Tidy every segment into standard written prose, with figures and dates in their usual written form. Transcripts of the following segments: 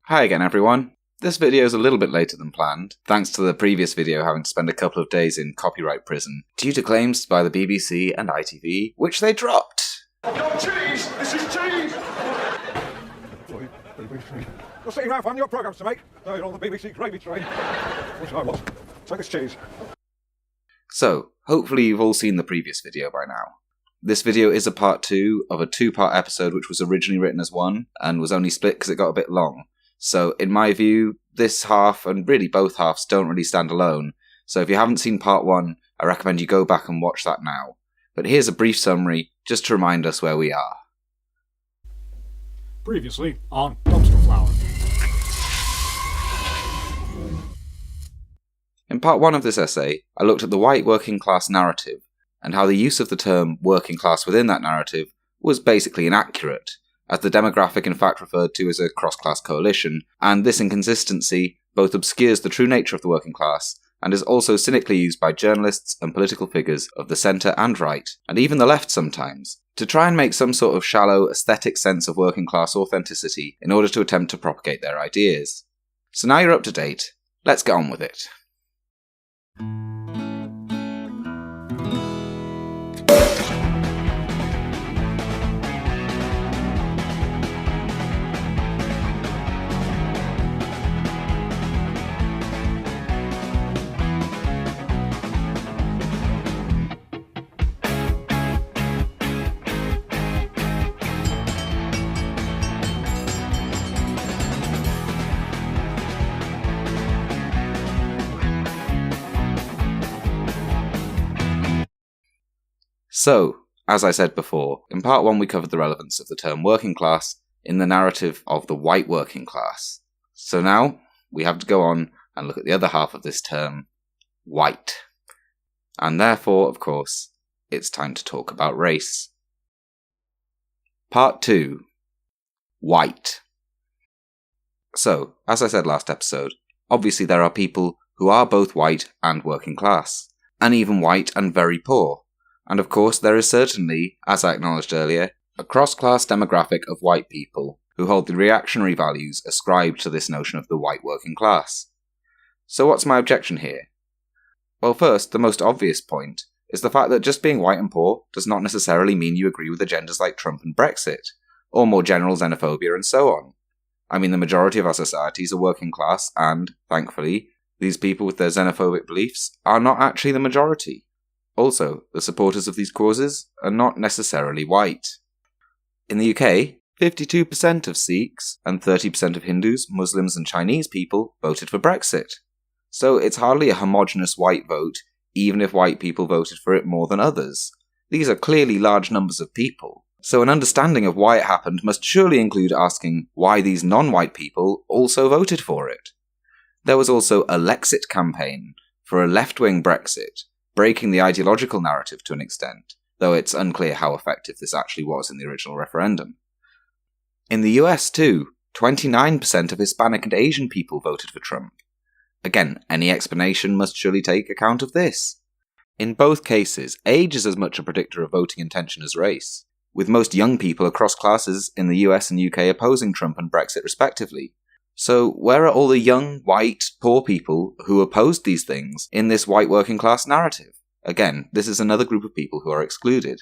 Hi again everyone. This video is a little bit later than planned, thanks to the previous video having to spend a couple of days in copyright prison, due to claims by the BBC and ITV, which they dropped. No cheese! This is cheese! You're sitting around finding your programmes to make. No, you're on the BBC gravy train. Wish I was. Take this cheese. So, hopefully you've all seen the previous video by now. This video is a part 2 of a 2-part episode which was originally written as one, and was only split because it got a bit long. So, in my view, this half, and really both halves, don't really stand alone. So if you haven't seen part 1, I recommend you go back and watch that now. But here's a brief summary, just to remind us where we are. Previously on Dumpster Flower. In part 1 of this essay, I looked at the white working class narrative, and how the use of the term working class within that narrative was basically inaccurate, as the demographic in fact referred to as a cross-class coalition, and this inconsistency both obscures the true nature of the working class, and is also cynically used by journalists and political figures of the centre and right, and even the left sometimes, to try and make some sort of shallow, aesthetic sense of working class authenticity in order to attempt to propagate their ideas. So now you're up to date, let's get on with it. So, as I said before, in part 1 we covered the relevance of the term working class in the narrative of the white working class. So now, we have to go on and look at the other half of this term, white. And therefore, of course, it's time to talk about race. Part 2. White. So, as I said last episode, obviously there are people who are both white and working class, and even white and very poor. And of course, there is certainly, as I acknowledged earlier, a cross-class demographic of white people who hold the reactionary values ascribed to this notion of the white working class. So what's my objection here? Well, first, the most obvious point is the fact that just being white and poor does not necessarily mean you agree with agendas like Trump and Brexit, or more general xenophobia and so on. I mean, the majority of our societies are working class and, thankfully, these people with their xenophobic beliefs are not actually the majority. Also, the supporters of these causes are not necessarily white. In the UK, 52% of Sikhs and 30% of Hindus, Muslims and Chinese people voted for Brexit. So it's hardly a homogeneous white vote, even if white people voted for it more than others. These are clearly large numbers of people. So an understanding of why it happened must surely include asking why these non-white people also voted for it. There was also a Lexit campaign for a left-wing Brexit, breaking the ideological narrative to an extent, though it's unclear how effective this actually was in the original referendum. In the US too, 29% of Hispanic and Asian people voted for Trump. Again, any explanation must surely take account of this. In both cases, age is as much a predictor of voting intention as race, with most young people across classes in the US and UK opposing Trump and Brexit respectively. So, where are all the young, white, poor people who opposed these things in this white working class narrative? Again, this is another group of people who are excluded.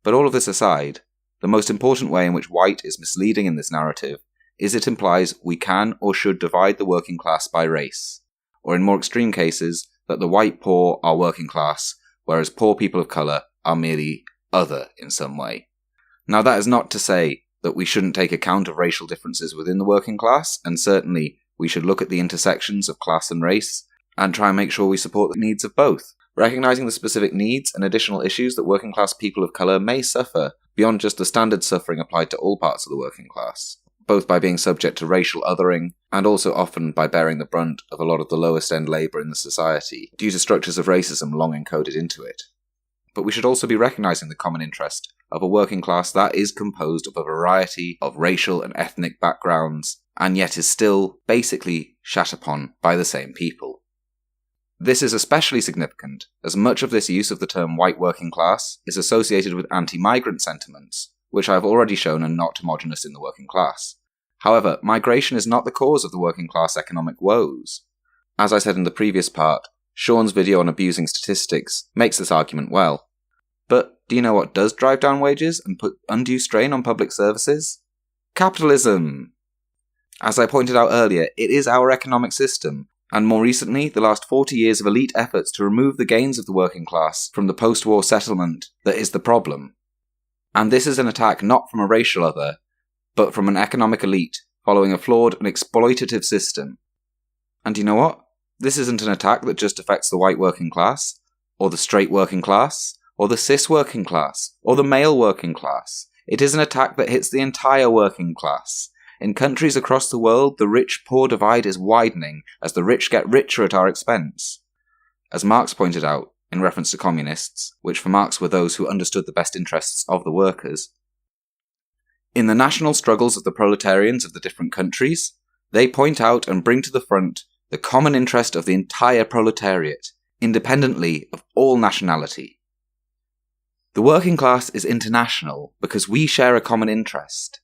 But all of this aside, the most important way in which white is misleading in this narrative is it implies we can or should divide the working class by race, or in more extreme cases, that the white poor are working class, whereas poor people of colour are merely other in some way. Now that is not to say that we shouldn't take account of racial differences within the working class, and certainly we should look at the intersections of class and race, and try and make sure we support the needs of both, recognising the specific needs and additional issues that working class people of colour may suffer, beyond just the standard suffering applied to all parts of the working class, both by being subject to racial othering, and also often by bearing the brunt of a lot of the lowest end labour in the society, due to structures of racism long encoded into it. But we should also be recognising the common interest of a working class that is composed of a variety of racial and ethnic backgrounds, and yet is still basically shat upon by the same people. This is especially significant, as much of this use of the term white working class is associated with anti-migrant sentiments, which I have already shown are not homogeneous in the working class. However, migration is not the cause of the working class economic woes. As I said in the previous part, Shaun's video on abusing statistics makes this argument well. But do you know what does drive down wages and put undue strain on public services? Capitalism! As I pointed out earlier, it is our economic system, and more recently, the last 40 years of elite efforts to remove the gains of the working class from the post-war settlement that is the problem. And this is an attack not from a racial other, but from an economic elite following a flawed and exploitative system. And you know what? This isn't an attack that just affects the white working class, or the straight working class, or the cis working class, or the male working class. It is an attack that hits the entire working class. In countries across the world, the rich-poor divide is widening as the rich get richer at our expense. As Marx pointed out, in reference to communists, which for Marx were those who understood the best interests of the workers, in the national struggles of the proletarians of the different countries, they point out and bring to the front the common interest of the entire proletariat, independently of all nationality. The working class is international because we share a common interest.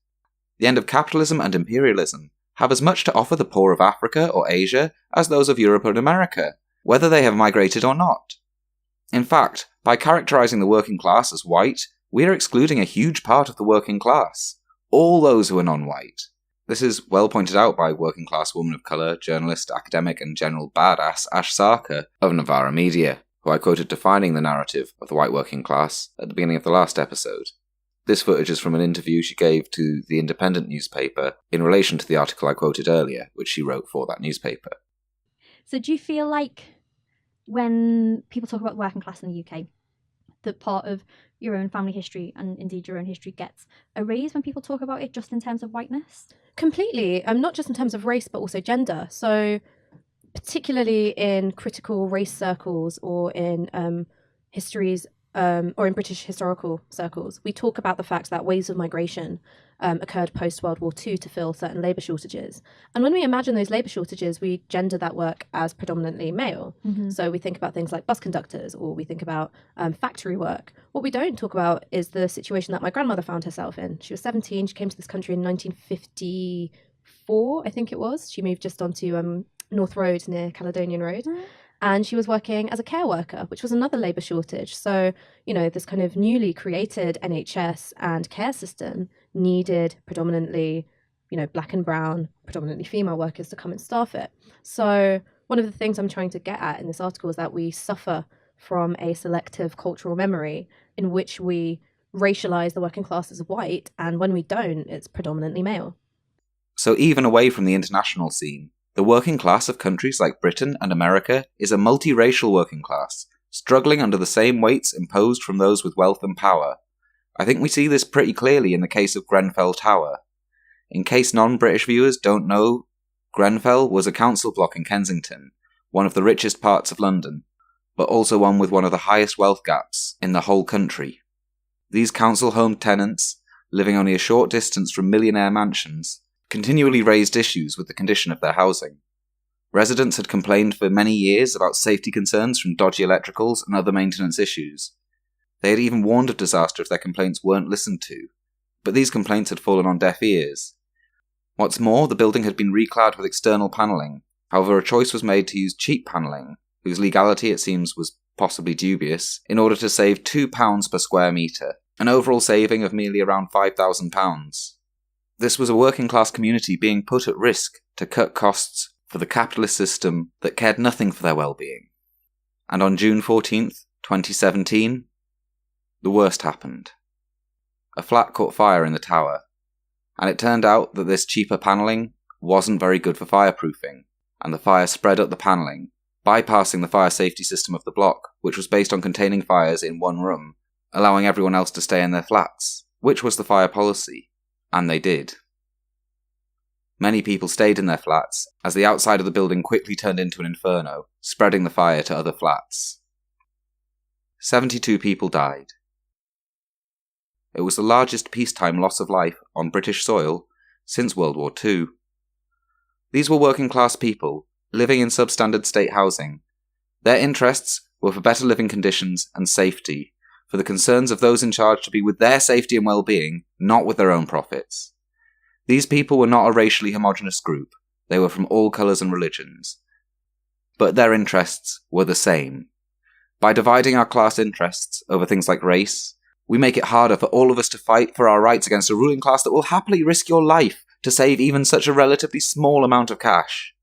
The end of capitalism and imperialism have as much to offer the poor of Africa or Asia as those of Europe and America, whether they have migrated or not. In fact, by characterizing the working class as white, we are excluding a huge part of the working class, all those who are non-white. This is well pointed out by working class woman of colour, journalist, academic and general badass Ash Sarkar of Novara Media, who I quoted defining the narrative of the white working class at the beginning of the last episode. This footage is from an interview she gave to the Independent newspaper in relation to the article I quoted earlier, which she wrote for that newspaper. So do you feel like when people talk about the working class in the UK, that part of your own family history and indeed your own history gets erased when people talk about it just in terms of whiteness? Completely. Not just in terms of race, but also gender. So particularly in critical race circles or in histories or in British historical circles, we talk about the fact that waves of migration occurred post-World War II to fill certain labour shortages. And when we imagine those labour shortages, we gender that work as predominantly male. Mm-hmm. So we think about things like bus conductors, or we think about factory work. What we don't talk about is the situation that my grandmother found herself in. She was 17, she came to this country in 1954, I think it was. She moved just onto North Road near Caledonian Road. Mm-hmm. And she was working as a care worker, which was another labour shortage. So, this kind of newly created NHS and care system needed predominantly, black and brown, predominantly female workers to come and staff it. So one of the things I'm trying to get at in this article is that we suffer from a selective cultural memory in which we racialise the working class as white, and when we don't, it's predominantly male. So even away from the international scene, the working class of countries like Britain and America is a multiracial working class, struggling under the same weights imposed from those with wealth and power. I think we see this pretty clearly in the case of Grenfell Tower. In case non-British viewers don't know, Grenfell was a council block in Kensington, one of the richest parts of London, but also one with one of the highest wealth gaps in the whole country. These council-home tenants, living only a short distance from millionaire mansions, continually raised issues with the condition of their housing. Residents had complained for many years about safety concerns from dodgy electricals and other maintenance issues. They had even warned of disaster if their complaints weren't listened to, but these complaints had fallen on deaf ears. What's more, the building had been reclad with external panelling. However, a choice was made to use cheap panelling, whose legality it seems was possibly dubious, in order to save £2 per square metre, an overall saving of merely around £5,000. This was a working class community being put at risk to cut costs for the capitalist system that cared nothing for their well-being. And on June 14th, 2017, the worst happened. A flat caught fire in the tower, and it turned out that this cheaper panelling wasn't very good for fireproofing, and the fire spread up the panelling, bypassing the fire safety system of the block, which was based on containing fires in one room, allowing everyone else to stay in their flats, which was the fire policy. And they did. Many people stayed in their flats, as the outside of the building quickly turned into an inferno, spreading the fire to other flats. 72 people died. It was the largest peacetime loss of life on British soil since World War II. These were working class people, living in substandard state housing. Their interests were for better living conditions and safety, for the concerns of those in charge to be with their safety and well-being, not with their own profits. These people were not a racially homogenous group. They were from all colours and religions. But their interests were the same. By dividing our class interests over things like race, we make it harder for all of us to fight for our rights against a ruling class that will happily risk your life to save even such a relatively small amount of cash.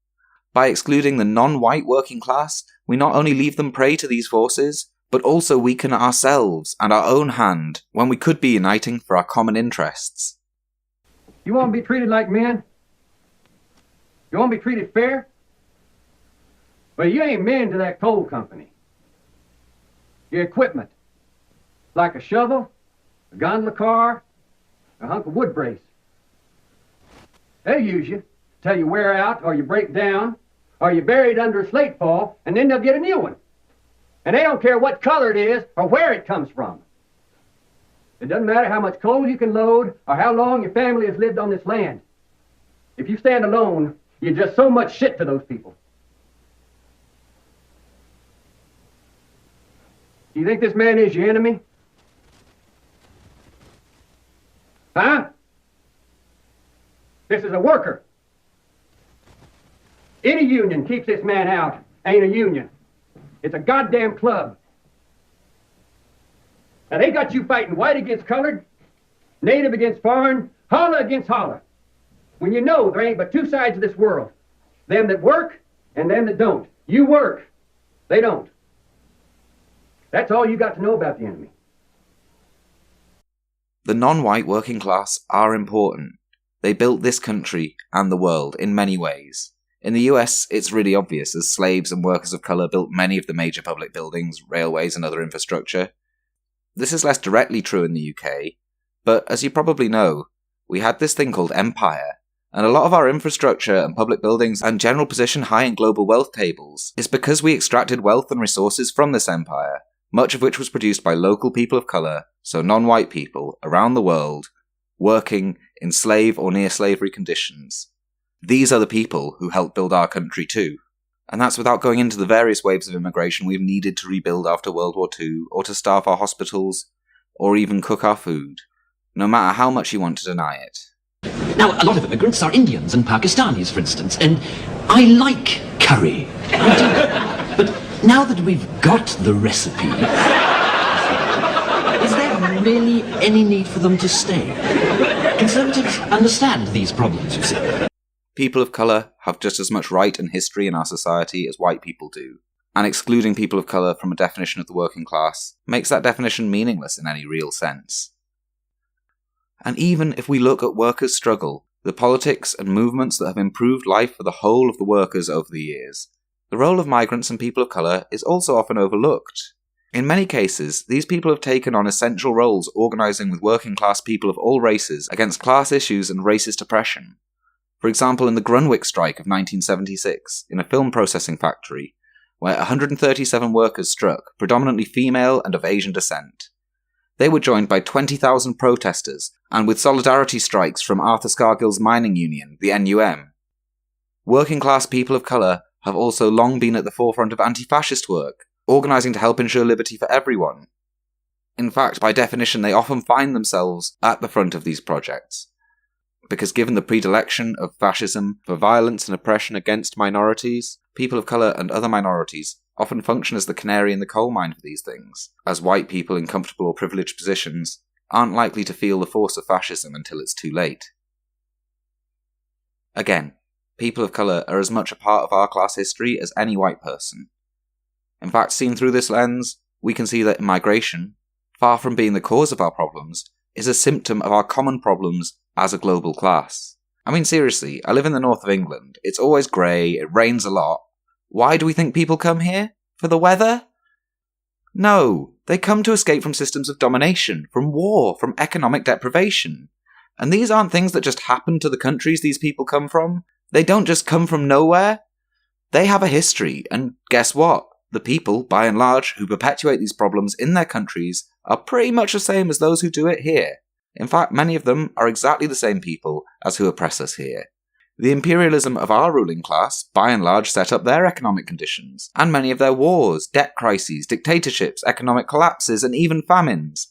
By excluding the non-white working class, we not only leave them prey to these forces, but also weaken ourselves and our own hand when we could be uniting for our common interests. You want to be treated like men? You want to be treated fair? Well, you ain't men to that coal company. Your equipment, like a shovel, a gondola car, a hunk of wood brace. They'll use you till you wear out or you break down or you're buried under a slate fall, and then they'll get a new one. And they don't care what color it is or where it comes from. It doesn't matter how much coal you can load or how long your family has lived on this land. If you stand alone, you're just so much shit to those people. Do you think this man is your enemy? Huh? This is a worker. Any union keeps this man out ain't a union. It's a goddamn club. Now they got you fighting white against colored, native against foreign, holler against holler. When you know there ain't but two sides of this world. Them that work and them that don't. You work. They don't. That's all you got to know about the enemy. The non-white working class are important. They built this country and the world in many ways. In the US, it's really obvious, as slaves and workers of colour built many of the major public buildings, railways and other infrastructure. This is less directly true in the UK, but as you probably know, we had this thing called empire, and a lot of our infrastructure and public buildings and general position high in global wealth tables is because we extracted wealth and resources from this empire, much of which was produced by local people of colour, so non-white people, around the world, working in slave or near-slavery conditions. These are the people who helped build our country too. And that's without going into the various waves of immigration we've needed to rebuild after World War II, or to staff our hospitals, or even cook our food, no matter how much you want to deny it. Now, a lot of immigrants are Indians and Pakistanis, for instance, and I like curry. I do. But now that we've got the recipe, is there really any need for them to stay? Conservatives understand these problems, you see. People of colour have just as much right and history in our society as white people do, and excluding people of colour from a definition of the working class makes that definition meaningless in any real sense. And even if we look at workers' struggle, the politics and movements that have improved life for the whole of the workers over the years, the role of migrants and people of colour is also often overlooked. In many cases, these people have taken on essential roles organising with working class people of all races against class issues and racist oppression. For example, in the Grenfell strike of 1976, in a film processing factory, where 137 workers struck, predominantly female and of Asian descent. They were joined by 20,000 protesters, and with solidarity strikes from Arthur Scargill's mining union, the NUM. Working class people of colour have also long been at the forefront of anti-fascist work, organising to help ensure liberty for everyone. In fact, by definition, they often find themselves at the front of these projects. Because given the predilection of fascism for violence and oppression against minorities, people of colour and other minorities often function as the canary in the coal mine for these things, as white people in comfortable or privileged positions aren't likely to feel the force of fascism until it's too late. Again, people of colour are as much a part of our class history as any white person. In fact, seen through this lens, we can see that migration, far from being the cause of our problems, is a symptom of our common problems as a global class. I mean, seriously, I live in the north of England. It's always grey, it rains a lot. Why do we think people come here? For the weather? No, they come to escape from systems of domination, from war, from economic deprivation. And these aren't things that just happen to the countries these people come from. They don't just come from nowhere. They have a history, and guess what? The people, by and large, who perpetuate these problems in their countries are pretty much the same as those who do it here. In fact, many of them are exactly the same people as who oppress us here. The imperialism of our ruling class, by and large, set up their economic conditions, and many of their wars, debt crises, dictatorships, economic collapses, and even famines.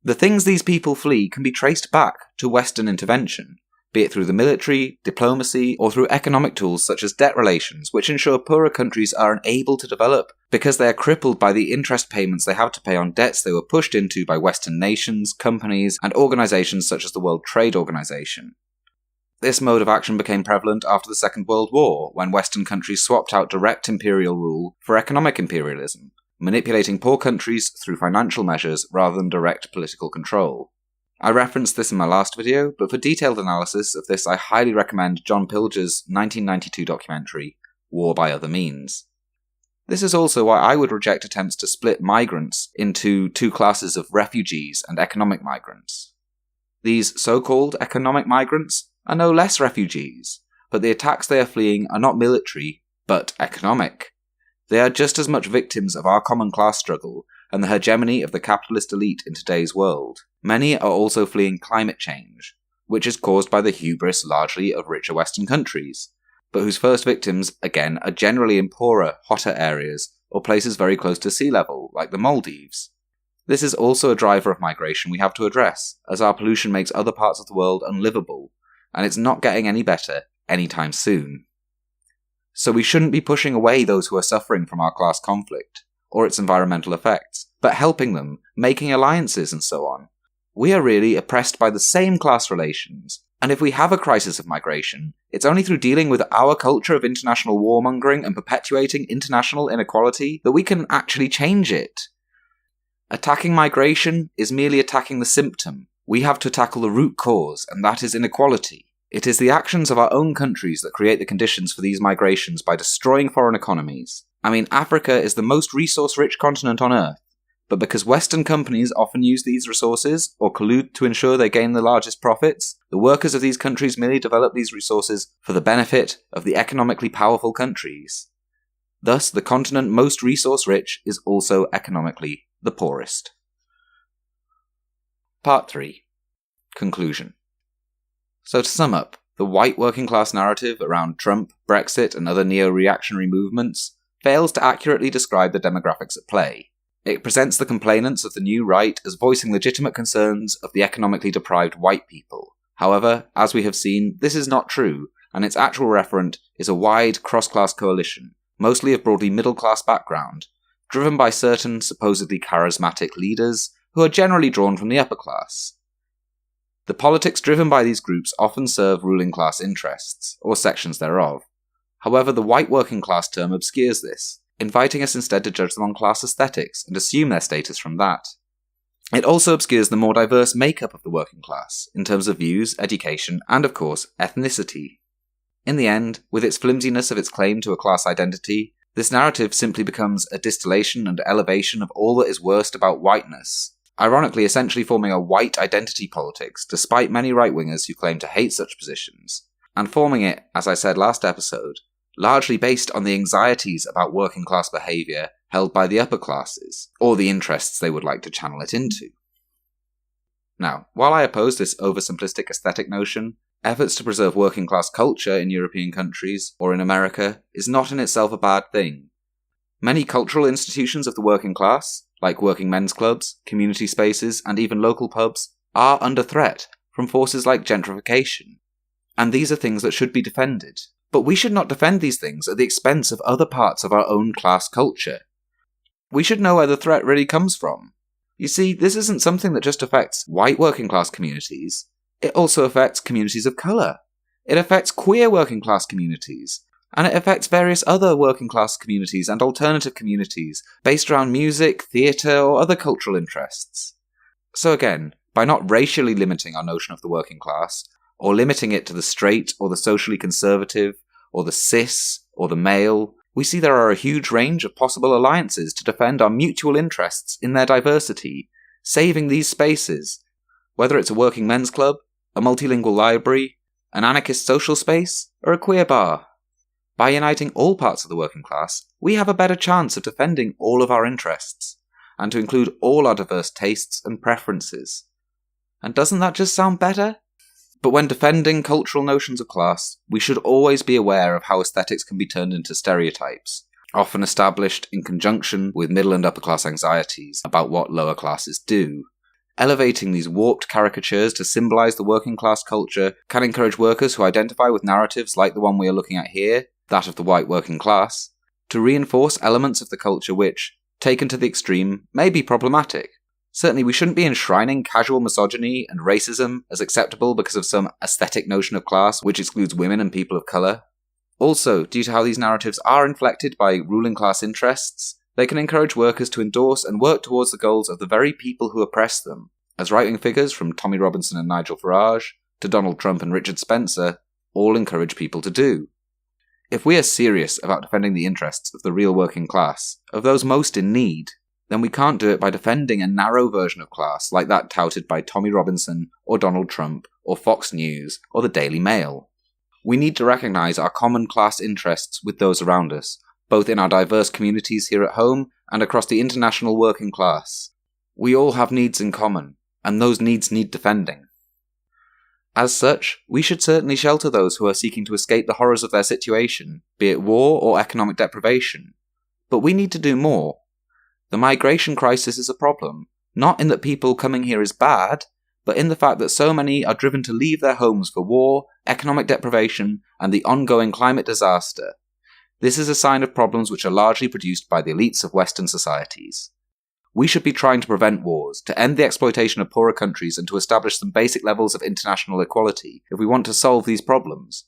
The things these people flee can be traced back to Western intervention, be it through the military, diplomacy, or through economic tools such as debt relations, which ensure poorer countries are unable to develop because they are crippled by the interest payments they have to pay on debts they were pushed into by Western nations, companies, and organisations such as the World Trade Organization. This mode of action became prevalent after the Second World War, when Western countries swapped out direct imperial rule for economic imperialism, manipulating poor countries through financial measures rather than direct political control. I referenced this in my last video, but for detailed analysis of this I highly recommend John Pilger's 1992 documentary, War by Other Means. This is also why I would reject attempts to split migrants into two classes of refugees and economic migrants. These so-called economic migrants are no less refugees, but the attacks they are fleeing are not military, but economic. They are just as much victims of our common class struggle and the hegemony of the capitalist elite in today's world. Many are also fleeing climate change, which is caused by the hubris largely of richer Western countries, but whose first victims, again, are generally in poorer, hotter areas or places very close to sea level, like the Maldives. This is also a driver of migration we have to address, as our pollution makes other parts of the world unlivable, and it's not getting any better anytime soon. So we shouldn't be pushing away those who are suffering from our class conflict, or its environmental effects, but helping them, making alliances and so on. We are really oppressed by the same class relations, and if we have a crisis of migration, it's only through dealing with our culture of international warmongering and perpetuating international inequality that we can actually change it. Attacking migration is merely attacking the symptom. We have to tackle the root cause, and that is inequality. It is the actions of our own countries that create the conditions for these migrations by destroying foreign economies. I mean, Africa is the most resource-rich continent on Earth, but because Western companies often use these resources, or collude to ensure they gain the largest profits, the workers of these countries merely develop these resources for the benefit of the economically powerful countries. Thus, the continent most resource-rich is also economically the poorest. Part 3. Conclusion. So to sum up, the white working class narrative around Trump, Brexit, and other neo-reactionary movements fails to accurately describe the demographics at play. It presents the complainants of the new right as voicing legitimate concerns of the economically deprived white people. However, as we have seen, this is not true, and its actual referent is a wide cross-class coalition, mostly of broadly middle-class background, driven by certain supposedly charismatic leaders who are generally drawn from the upper class. The politics driven by these groups often serve ruling class interests, or sections thereof. However, the white working class term obscures this, inviting us instead to judge them on class aesthetics and assume their status from that. It also obscures the more diverse makeup of the working class, in terms of views, education, and of course, ethnicity. In the end, with its flimsiness of its claim to a class identity, this narrative simply becomes a distillation and elevation of all that is worst about whiteness, ironically essentially forming a white identity politics, despite many right-wingers who claim to hate such positions, and forming it, as I said last episode, largely based on the anxieties about working-class behaviour held by the upper classes, or the interests they would like to channel it into. Now, while I oppose this oversimplistic aesthetic notion, efforts to preserve working-class culture in European countries, or in America, is not in itself a bad thing. Many cultural institutions of the working class, like working men's clubs, community spaces, and even local pubs, are under threat from forces like gentrification. And these are things that should be defended. But we should not defend these things at the expense of other parts of our own class culture. We should know where the threat really comes from. You see, this isn't something that just affects white working class communities. It also affects communities of colour. It affects queer working class communities. And it affects various other working class communities and alternative communities based around music, theatre, or other cultural interests. So again, by not racially limiting our notion of the working class, or limiting it to the straight or the socially conservative, or the cis or the male, we see there are a huge range of possible alliances to defend our mutual interests in their diversity, saving these spaces, whether it's a working men's club, a multilingual library, an anarchist social space, or a queer bar. By uniting all parts of the working class, we have a better chance of defending all of our interests, and to include all our diverse tastes and preferences. And doesn't that just sound better? But when defending cultural notions of class, we should always be aware of how aesthetics can be turned into stereotypes, often established in conjunction with middle and upper class anxieties about what lower classes do. Elevating these warped caricatures to symbolise the working class culture can encourage workers who identify with narratives like the one we are looking at here, that of the white working class, to reinforce elements of the culture which, taken to the extreme, may be problematic. Certainly we shouldn't be enshrining casual misogyny and racism as acceptable because of some aesthetic notion of class which excludes women and people of colour. Also, due to how these narratives are inflected by ruling class interests, they can encourage workers to endorse and work towards the goals of the very people who oppress them, as right-wing figures from Tommy Robinson and Nigel Farage to Donald Trump and Richard Spencer all encourage people to do. If we are serious about defending the interests of the real working class, of those most in need, then we can't do it by defending a narrow version of class like that touted by Tommy Robinson or Donald Trump or Fox News or the Daily Mail. We need to recognise our common class interests with those around us, both in our diverse communities here at home and across the international working class. We all have needs in common, and those needs need defending. As such, we should certainly shelter those who are seeking to escape the horrors of their situation, be it war or economic deprivation. But we need to do more. The migration crisis is a problem, not in that people coming here is bad, but in the fact that so many are driven to leave their homes for war, economic deprivation, and the ongoing climate disaster. This is a sign of problems which are largely produced by the elites of Western societies. We should be trying to prevent wars, to end the exploitation of poorer countries, and to establish some basic levels of international equality if we want to solve these problems.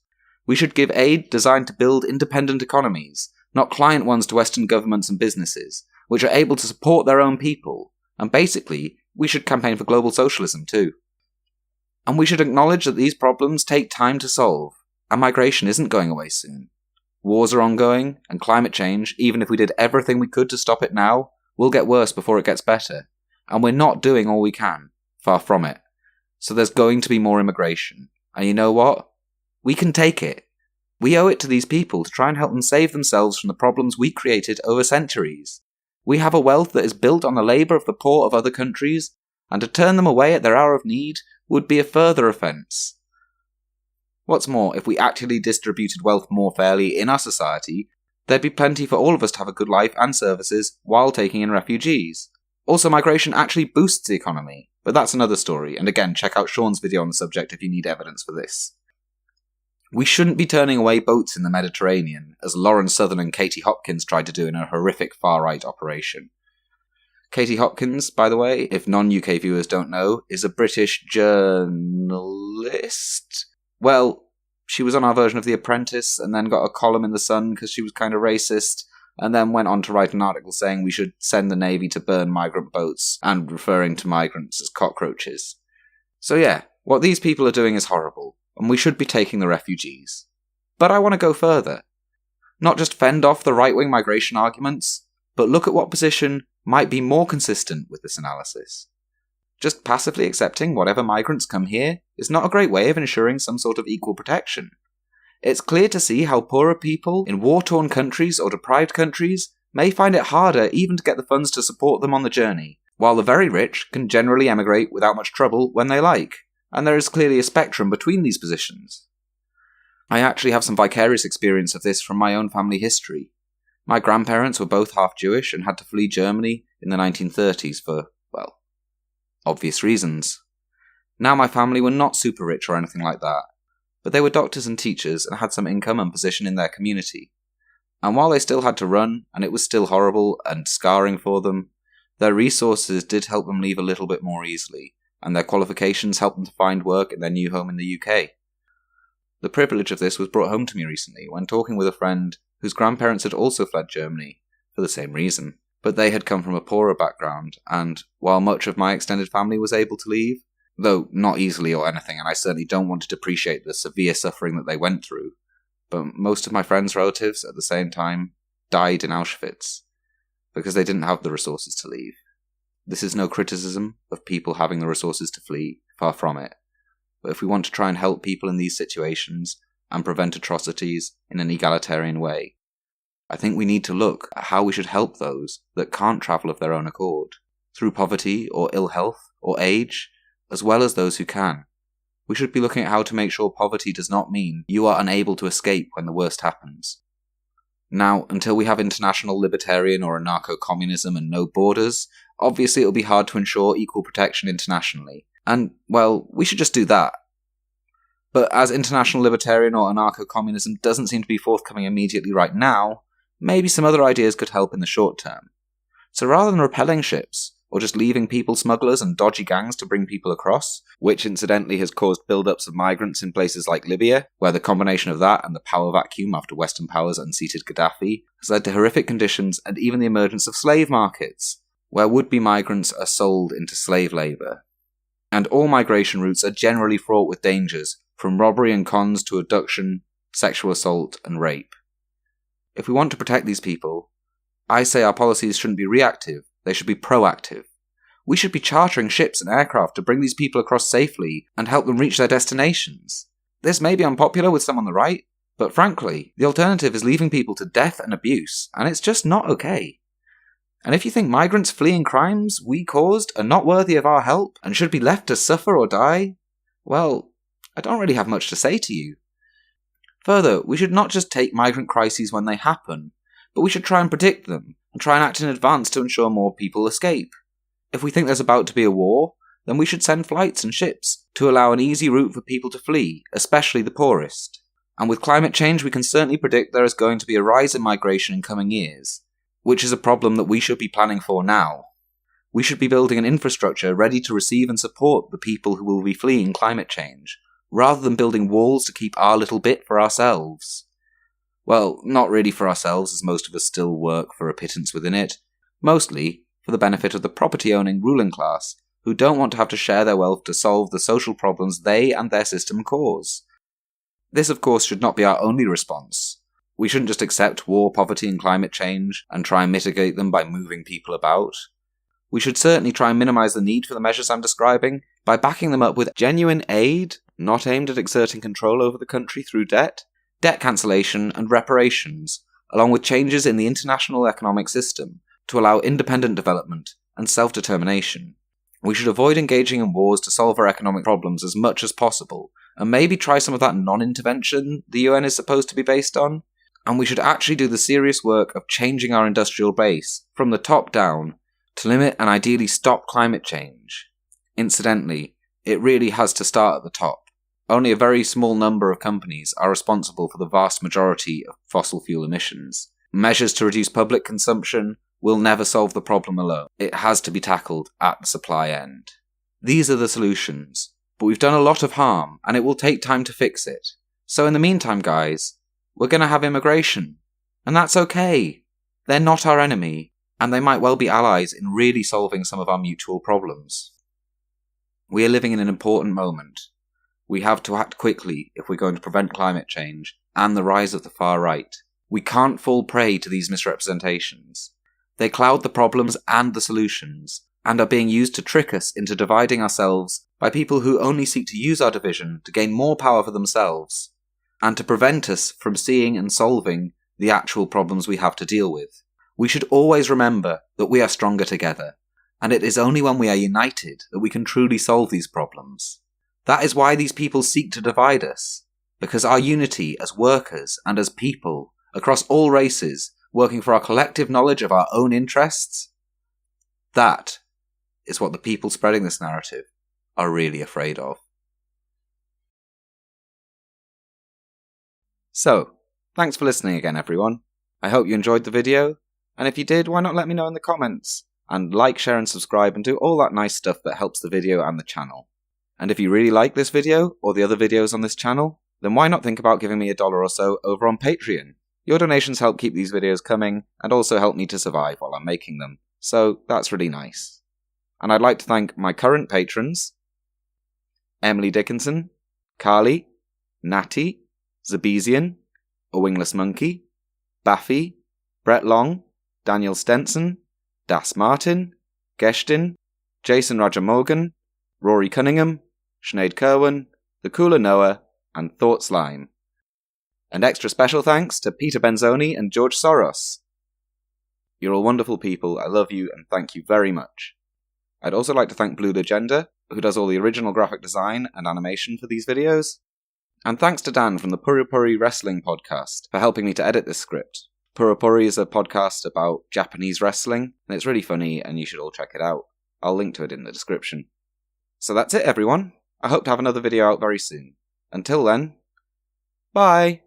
We should give aid designed to build independent economies, not client ones to Western governments and businesses, which are able to support their own people, and basically, we should campaign for global socialism too. And we should acknowledge that these problems take time to solve, and migration isn't going away soon. Wars are ongoing, and climate change, even if we did everything we could to stop it now, will get worse before it gets better. And we're not doing all we can. Far from it. So there's going to be more immigration. And you know what? We can take it. We owe it to these people to try and help them save themselves from the problems we created over centuries. We have a wealth that is built on the labour of the poor of other countries, and to turn them away at their hour of need would be a further offence. What's more, if we actually distributed wealth more fairly in our society, there'd be plenty for all of us to have a good life and services while taking in refugees. Also, migration actually boosts the economy, but that's another story, and again, check out Shaun's video on the subject if you need evidence for this. We shouldn't be turning away boats in the Mediterranean, as Lauren Southern and Katie Hopkins tried to do in a horrific far-right operation. Katie Hopkins, by the way, if non-UK viewers don't know, is a British journalist. Well, she was on our version of The Apprentice, and then got a column in The Sun because she was kind of racist, and then went on to write an article saying we should send the Navy to burn migrant boats, and referring to migrants as cockroaches. So yeah, what these people are doing is horrible, and we should be taking the refugees. But I want to go further. Not just fend off the right-wing migration arguments, but look at what position might be more consistent with this analysis. Just passively accepting whatever migrants come here is not a great way of ensuring some sort of equal protection. It's clear to see how poorer people in war-torn countries or deprived countries may find it harder even to get the funds to support them on the journey, while the very rich can generally emigrate without much trouble when they like. And there is clearly a spectrum between these positions. I actually have some vicarious experience of this from my own family history. My grandparents were both half Jewish and had to flee Germany in the 1930s for, well, obvious reasons. Now my family were not super rich or anything like that, but they were doctors and teachers and had some income and position in their community. And while they still had to run, and it was still horrible and scarring for them, their resources did help them leave a little bit more easily, and their qualifications helped them to find work in their new home in the UK. The privilege of this was brought home to me recently when talking with a friend whose grandparents had also fled Germany, for the same reason, but they had come from a poorer background, and while much of my extended family was able to leave, though not easily or anything, and I certainly don't want to depreciate the severe suffering that they went through, but most of my friends' relatives at the same time died in Auschwitz, because they didn't have the resources to leave. This is no criticism of people having the resources to flee, far from it. But if we want to try and help people in these situations and prevent atrocities in an egalitarian way, I think we need to look at how we should help those that can't travel of their own accord, through poverty or ill health or age, as well as those who can. We should be looking at how to make sure poverty does not mean you are unable to escape when the worst happens. Now, until we have international libertarian or anarcho-communism and no borders, obviously it'll be hard to ensure equal protection internationally. And, well, we should just do that. But as international libertarian or anarcho-communism doesn't seem to be forthcoming immediately right now, maybe some other ideas could help in the short term. So rather than repelling ships, or just leaving people smugglers and dodgy gangs to bring people across, which incidentally has caused build-ups of migrants in places like Libya, where the combination of that and the power vacuum after Western powers unseated Gaddafi has led to horrific conditions and even the emergence of slave markets, where would-be migrants are sold into slave labour. And all migration routes are generally fraught with dangers, from robbery and cons to abduction, sexual assault and rape. If we want to protect these people, I say our policies shouldn't be reactive, they should be proactive. We should be chartering ships and aircraft to bring these people across safely and help them reach their destinations. This may be unpopular with some on the right, but frankly, the alternative is leaving people to death and abuse, and it's just not okay. And if you think migrants fleeing crimes we caused are not worthy of our help and should be left to suffer or die, well, I don't really have much to say to you. Further, we should not just take migrant crises when they happen, but we should try and predict them and try and act in advance to ensure more people escape. If we think there's about to be a war, then we should send flights and ships to allow an easy route for people to flee, especially the poorest. And with climate change, we can certainly predict there is going to be a rise in migration in coming years, which is a problem that we should be planning for now. We should be building an infrastructure ready to receive and support the people who will be fleeing climate change, rather than building walls to keep our little bit for ourselves. Well, not really for ourselves, as most of us still work for a pittance within it. Mostly for the benefit of the property-owning ruling class, who don't want to have to share their wealth to solve the social problems they and their system cause. This, of course, should not be our only response. We shouldn't just accept war, poverty and climate change and try and mitigate them by moving people about. We should certainly try and minimise the need for the measures I'm describing by backing them up with genuine aid, not aimed at exerting control over the country through debt cancellation and reparations, along with changes in the international economic system to allow independent development and self-determination. We should avoid engaging in wars to solve our economic problems as much as possible, and maybe try some of that non-intervention the UN is supposed to be based on. And we should actually do the serious work of changing our industrial base, from the top down, to limit and ideally stop climate change. Incidentally, it really has to start at the top. Only a very small number of companies are responsible for the vast majority of fossil fuel emissions. Measures to reduce public consumption will never solve the problem alone. It has to be tackled at the supply end. These are the solutions, but we've done a lot of harm, and it will take time to fix it. So in the meantime, guys, we're going to have immigration. And that's okay. They're not our enemy, and they might well be allies in really solving some of our mutual problems. We are living in an important moment. We have to act quickly if we're going to prevent climate change and the rise of the far right. We can't fall prey to these misrepresentations. They cloud the problems and the solutions, and are being used to trick us into dividing ourselves by people who only seek to use our division to gain more power for themselves, and to prevent us from seeing and solving the actual problems we have to deal with. We should always remember that we are stronger together, and it is only when we are united that we can truly solve these problems. That is why these people seek to divide us, because our unity as workers and as people, across all races, working for our collective knowledge of our own interests, that is what the people spreading this narrative are really afraid of. So, thanks for listening again, everyone. I hope you enjoyed the video, and if you did, why not let me know in the comments, and like, share and subscribe and do all that nice stuff that helps the video and the channel. And if you really like this video, or the other videos on this channel, then why not think about giving me $1 or so over on Patreon? Your donations help keep these videos coming, and also help me to survive while I'm making them, so that's really nice. And I'd like to thank my current patrons: Emily Dickinson, Karl, Natty, Zabezian, A Wingless Monkey, Baffy, Brett Long, Daniel Stenson, Das Martin, Geshtin, Jason Rajamorgan, Rory Cunningham, Sinead Kerwin, The Cooler Noah, and Thought Slime. And extra special thanks to Peter Benzoni and George Soros. You're all wonderful people, I love you, and thank you very much. I'd also like to thank Blue Legenda, who does all the original graphic design and animation for these videos. And thanks to Dan from the Puro Pourri Wrestling Podcast for helping me to edit this script. Puro Pourri is a podcast about Japanese wrestling, and it's really funny, and you should all check it out. I'll link to it in the description. So that's it, everyone. I hope to have another video out very soon. Until then, bye!